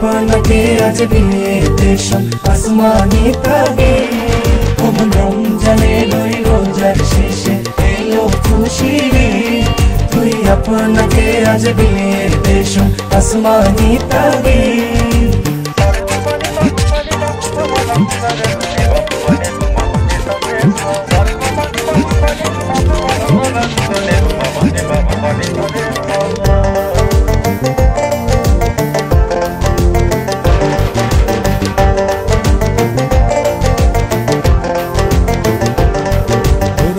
আপনাকে আজ বিয়ে দেশম আসমানি তাগে ওমন রমজানের ওই রোজার শেষে এলো খুশি রে তুই আপনাকে আজ বিয়ে দেশম আসমানি তাগে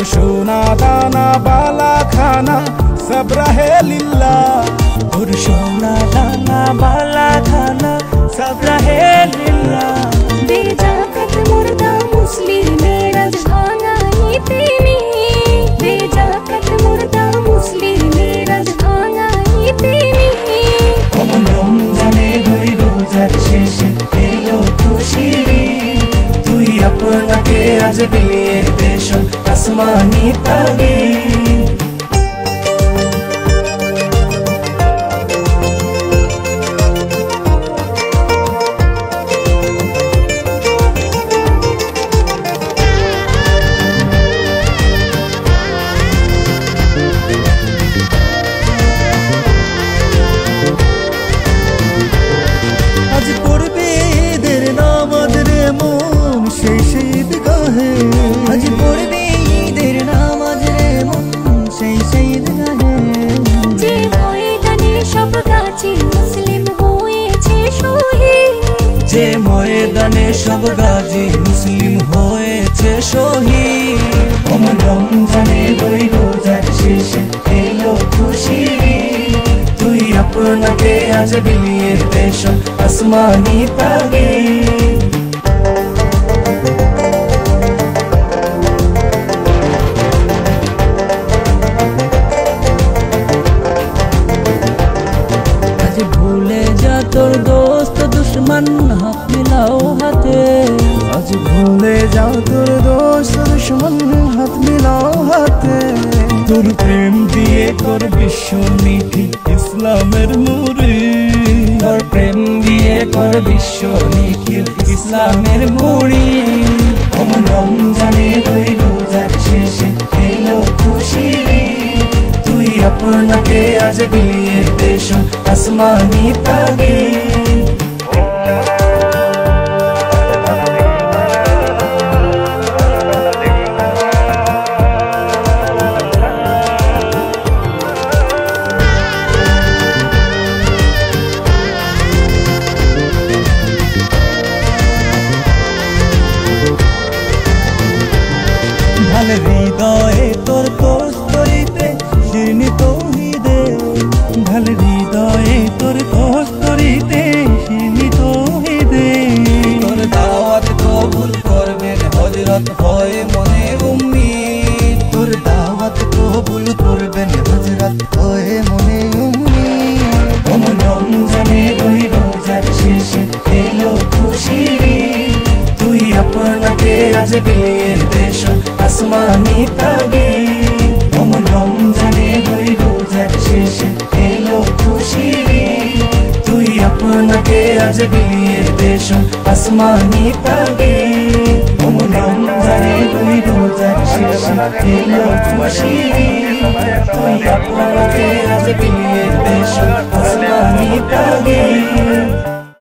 सोना दाना बाला खाना सब रहे लिल्ला और सोना दाना बाला खाना सब रहे लिल्ला बेजाकत मुर्दा मुस्लिमेर आज भाঙাইতেনি बेजाकत मुर्दा मुस्लिमेर आज ভাঙাইতেনি ওমন রমজানের ওই রোজার শেষে এলো খুশি রে তুই আপনাকে আজ বিয়ে দেশম আসমানি তাগে আজ পড়বে ঈদের নামাজ রে মন সেই শহীদ গাহে আজ পড়বে ঈদের নামাজ রে মন সেই শহীদ গাহে যে ময়দানে সব গাজী মুসলিম হয়েছে শহীদ যে ময়দানে সব গাজী মুসলিম হয়েছে শহীদ ওমন রমজানের ওই রোজার শেষে এলো খুশি রে তুই আপনাকে আজ বিয়ে দেশম আসমানি তাগে আজ ভুলে যা তোর দোস্ত দুশ্মন হাত মিলাও হাতে আজ ভুলে যাও তোর দোস্ত দুশ্মন হাত মিলাও হাতে তোর প্রেম দিয়ে তোর বিশ্ব নীতি ইসলামের মুড়ি তোর প্রেম দিয়ে কর বিশ্ব নিখিল ইসলামের মুড়ি ওমন রমজানের ওই রোজার শেষে এলো খুশি রে তুই আপনাকে আজ বিয়ে দেশম আসমানি তাগে ঢাল হৃদয়ে তোর কস্তরিতে শিরনি তৌহিদে ঢাল হৃদয়ে তোর কস্তরিতে শিরনি তৌহিদে তোর দাওয়াত কবুল করবেন হযরত হয়ে মনে উম্মিদ তোর দাওয়াত কবুল করবেন হযরত হয়ে মনে উম্মিদ ওমন রমজানের ওই রোজার শেষে এলো খুশি রে তুই আপনাকে আজ বিয়ে দেশম আসমানি তাগে ওমন রমজানের ওই রোজার শেষে এলো খুশি রে তুই আপনাকে আজ বিয়ে দেশম আসমানি তাগে ওমন রমজানের ওই রোজার শেষে এলো খুশি রে তুই আপনাকে আজ বিয়ে দেশম আসমানি তাগে